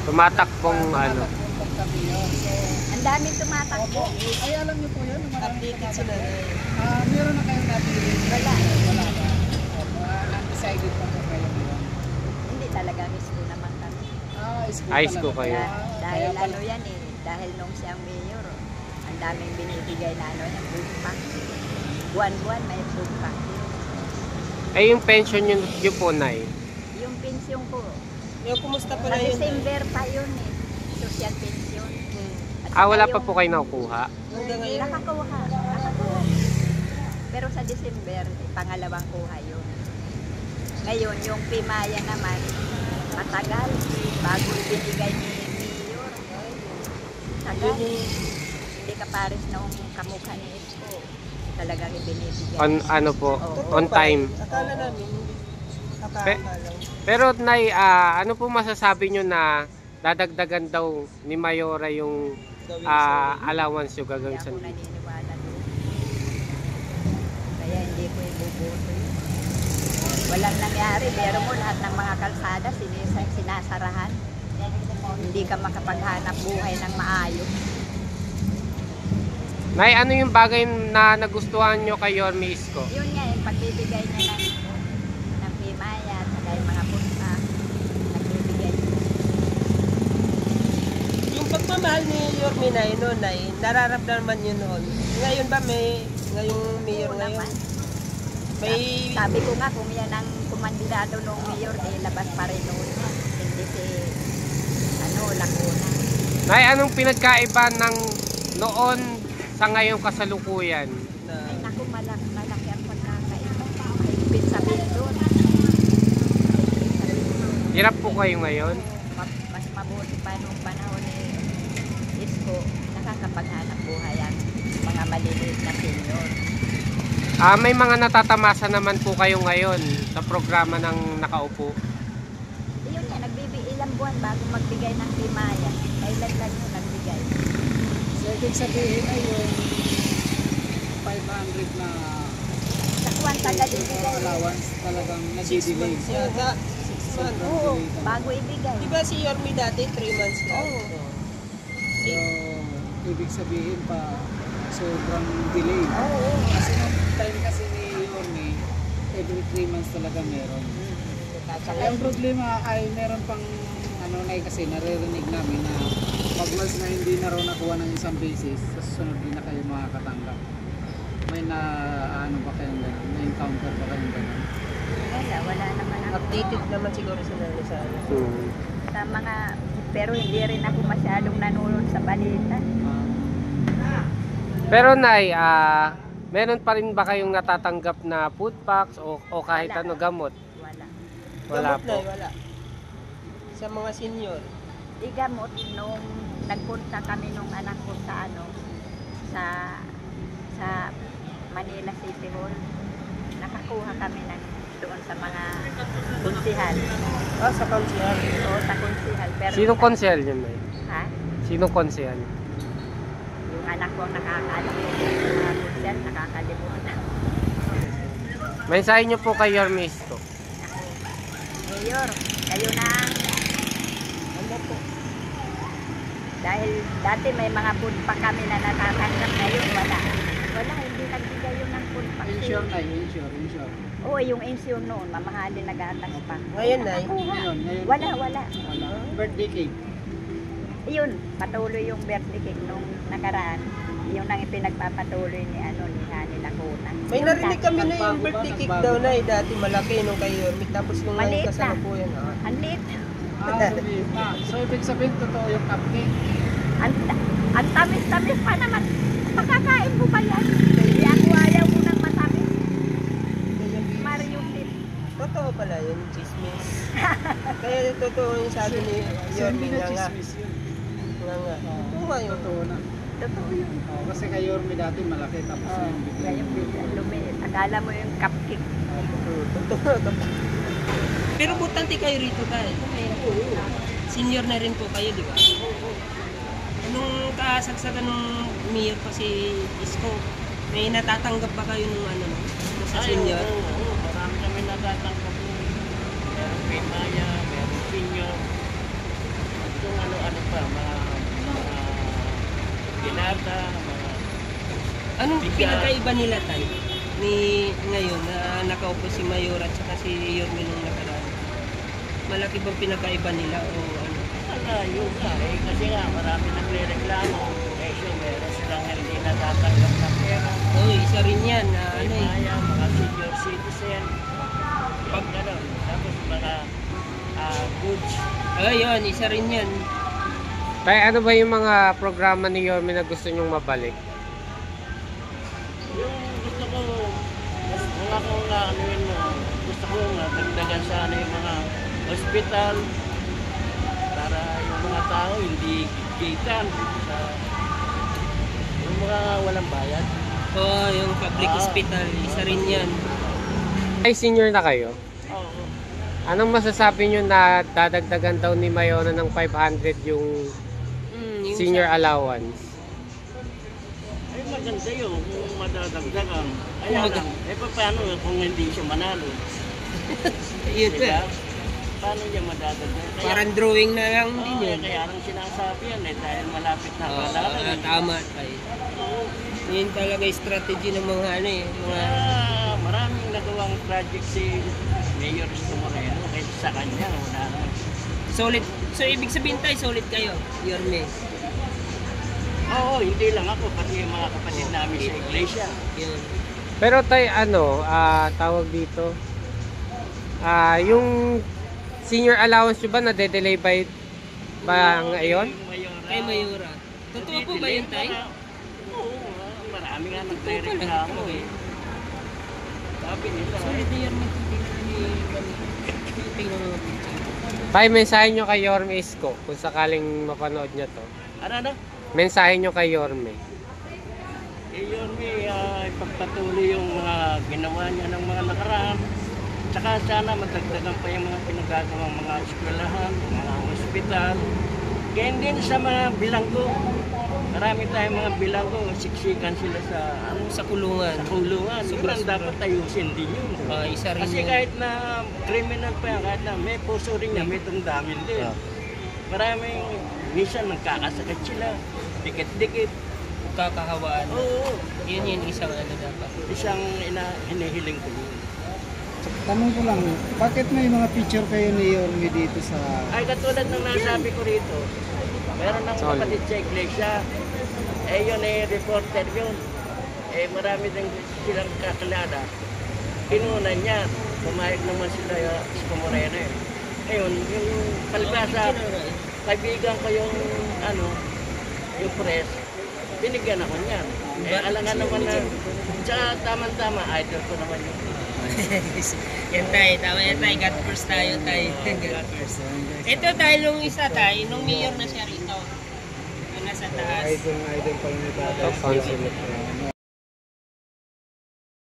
Tumatakbong ano. Tumatakbong pagka-mayor. So, Ang daming tumatakbo. ay alam niyo po yun, maraming Updated sila. meron na kayong napili? Wala. Wala ba? Opo, undecided pa po kayo ngayon. Hindi talaga miss ko naman kami. School High school talaga. kayo. Dahil Kaya ano yan eh, dahil nung siyang mayor, ang daming binibigay na ano yan, food pack. Buwan-buwan may food pack. Ay, yung pension yun po, Nay. Yung pension ko, Yung kumusta sa pala yun? December pa yun eh, social pension. Ah, wala pa po kayo nakukuha? Hanggang ngayon. Nakakuha. Pero sa December, pangalawang kuha yun. Ngayon, yung Pimaya naman, matagal, bago ibinigay ni Mayor. Tagal. Hindi ka pares na kamukha ni Isko. Talagang ibinibigay. Ano po? Oo. On time. Akala namin, akala lang. Pero, Nay, ano po masasabi nyo na dadagdagan daw ni Mayora yung allowance yung Hindi gagawin sa... ako naniniwala doon. Kaya hindi ko ibubuto yun. Walang nangyari. Pero mo lahat ng mga kalsada sinasarahan. Hindi ka makapaghanap buhay ng maayos. Nay, ano yung bagay na nagustuhan nyo kay Yorme Isko? Yun nga yung pagbibigay niya ng Pimaya at saka yung mga punta. Nagbibigay niya. Yung pagmamahal ni Yorme na yun, nararamdaman yun noon. Ngayon ba ngayong mayor Oo ngayon? naman. May, Sabi ko nga kung yan ang kumandidado ng mayor, labas pa rin noon. Hindi si Lacuna. Nay, anong pinagkaiba ng noon sa ngayong kasalukuyan? Ay naku, malaki ang pagkakaiba. Mahigpit sa bildon. Hirap po kayo ngayon? Mas mabuti pa nung panahon ni Isko, nakakapaghanap buhay ang mga maliliit na senior. May mga natatamasa naman po kayo ngayon sa programa ng nakaupo. Yun nga, ilang buwan bago magbigay ng Pimaya. Kailan lang yun nagbigay. So, ibig sabihin ay yung 500 na Sa kuwan tagal ibigay. allowance talagang 6 nag-delay. months yata. 6 months. Oo, bago ibigay. Di ba si Yorme dati 3 months na? Oo. So, ibig sabihin pa sobrang delay. Oo. Kasi nung time kasi ni Yorme, every 3 months talaga meron. Ang problema ay meron pang kasi naririnig namin na pag once na hindi na raw nakuha ng isang basis, sa susunod din na kayo makakatanggap. May ba kayong gano'n? May encounter ba kayong gano'n? Wala naman ako. Updated naman siguro sila sa Sa mga, pero hindi rin ako masyadong nanonood sa balita. Pero Nay, meron pa rin ba kayong natatanggap na food packs o kahit Wala. ano gamot? Wala. Wala gamot po. na, wala. Sa mga senior. Igamot nung nagpunta kami nung anak ko sa sa Manila City Hall. Nakakuha kami doon sa mga kunsihal. Sa council. Oo, sa kunsihal. Pero Sinong konsehal yun, Nay? Ha? Sinong konsehal? Yung anak ko nakakalimutan. Yung mga kunsihal nakakalimutan. Mensahe nyo po kay Yorme Isko. Mayor, kayo na ang dahil dati may mga food pa kami na natatanggap, ngayon wala. Wala, hindi nagbigay yun ng food pa. Insure na yun, insure. Oo, yung insure noon, mamahalin nag-atas pa. Ngayon na. Ngayon. Wala. Wala. Birthday cake. Yun, patuloy yung birthday cake nung nakaraan. Yun ang ipinagpapatuloy ni Hani Lacuna. May narinig kami na yung birthday cake daw na dati malaki nung kay Yorme. Tapos nung ngayon Maliit kasama na. po yan. Ang liit. Sabihin na. So, ibig sabihin, totoo yung cupcake. Ang tamis-tamis pa naman. Makakain mo ba yan? Hindi ako ayaw mo ng matamis. Mario Tip. Totoo pala yun, chismis. Kaya totoo yung sabi ni Yorme Hindi na nga. chismis yun. Nga. Oo nga yun. Totoo na. Totoo yun. Kasi kay Yorme dati malaki tapos yung bigla. Ngayon bigla lumiit. Akala mo yung cupcake. Totoo. Pero butante kayo rito tayo. Senior na rin po kayo, di ba? Anong kasagsagan ng mayor pa si Isko? May natatanggap ba kayo nung sa senior? Oo, marami kami natatanggap nun. Meron Pimaya, meron Pinyo. At yung lata, mga Anong Bigas. pinagkaiba nila tayo ni ngayon na nakaupo si Mayor at saka si Yorme nung nakaraan? Malaki bang pinagkaiba nila o ano? malayo nga eh. Kasi nga, marami nagre-reklamo. Kasi meron silang hindi natatanggap na pera. Oh, isa rin yan na ano eh. Kaya mga senior citizen. Pag gano'n. Tapos mga goods. Oh, yun, isa rin yan. Tay, ano ba yung mga programa ni Yorme na gusto nyong mabalik? Yung gusto ko, mga kung ano yun mo, gusto ko nga dagdagan sana yung mga hospital para yung mga tao hindi gigitan sa yung mga walang bayad. Oh, yung public hospital, isa rin yan. Ay, senior na kayo. Oo. Anong masasabi nyo na dadagdagan daw ni Mayora ng 500 yung Yung senior allowance? Ay maganda yun kung madadagdagan. Kaya lang, paano kung hindi siya manalo? Yun Diba? na. Paano niya madadagdagan? Kaya, Parang drawing na lang din yun. kaya lang sinasabi yan dahil malapit na Oo, malalo. tama tayo. Yun talaga yung strategy ng mga ano eh. Mga... Maraming nagawang project si Mayor Isko Moreno kaysa sa kanya. Wala na. Solid. So, ibig sabihin tayo, solid kayo, Yorme. Oo, hindi lang ako, pati yung mga kapatid namin sa iglesia. Yun. Pero tay, ano, tawag dito, yung senior allowance nyo ba na-delay ba ngayon? Kay Mayora. Totoo po ba yun tayo? Oo, marami nga nagre-reklamo eh. Sabi nila. Solid na Yorme. Tingnan mo mga picture. Tay, mensahe nyo kay Yorme Isko kung sakaling mapanood nyo to. Ano? Mensahe nyo kay Yorme. Yun may ipagpatuloy yung mga ginawa niya ng mga nakaraan. Tsaka sana madagdagan pa yung mga pinagagawang mga eskwelahan, mga ospital. Ganyan din sa mga bilanggo. Marami tayong mga bilanggo, siksikan sila sa Sa kulungan. kulungan. Sobrang dapat ayusin din yun. Isa rin Kasi yun. kahit na criminal pa yan, kahit na may puso rin niya, may damdamin din. Maraming, minsan nagkakasakit sila, dikit-dikit. Kakahawaan. Oo, Yun isang ano dapat. isang hinihiling ko yun. Tanong ko lang, bakit may mga picture kayo ni Yorme dito sa... Ay, katulad ng nasabi ko rito, meron ng Solid. kapatid sa iglesia, yun reporter yun. Marami din silang kakilala. Kinunan niya, pumayag naman sila sa Moreno eh. Ngayon, yung palibasa, kaibigan ko yung, yung press, binigyan ako niyan. Alangan naman na, tsaka tama-tama, idol ko naman yun. Yan tayo, tama yan tayo. God first tayo tayo. God first. Ito tayo nung isa tayo, nung mayor na siya rito. Yung nasa taas. Idol pa yung Top council.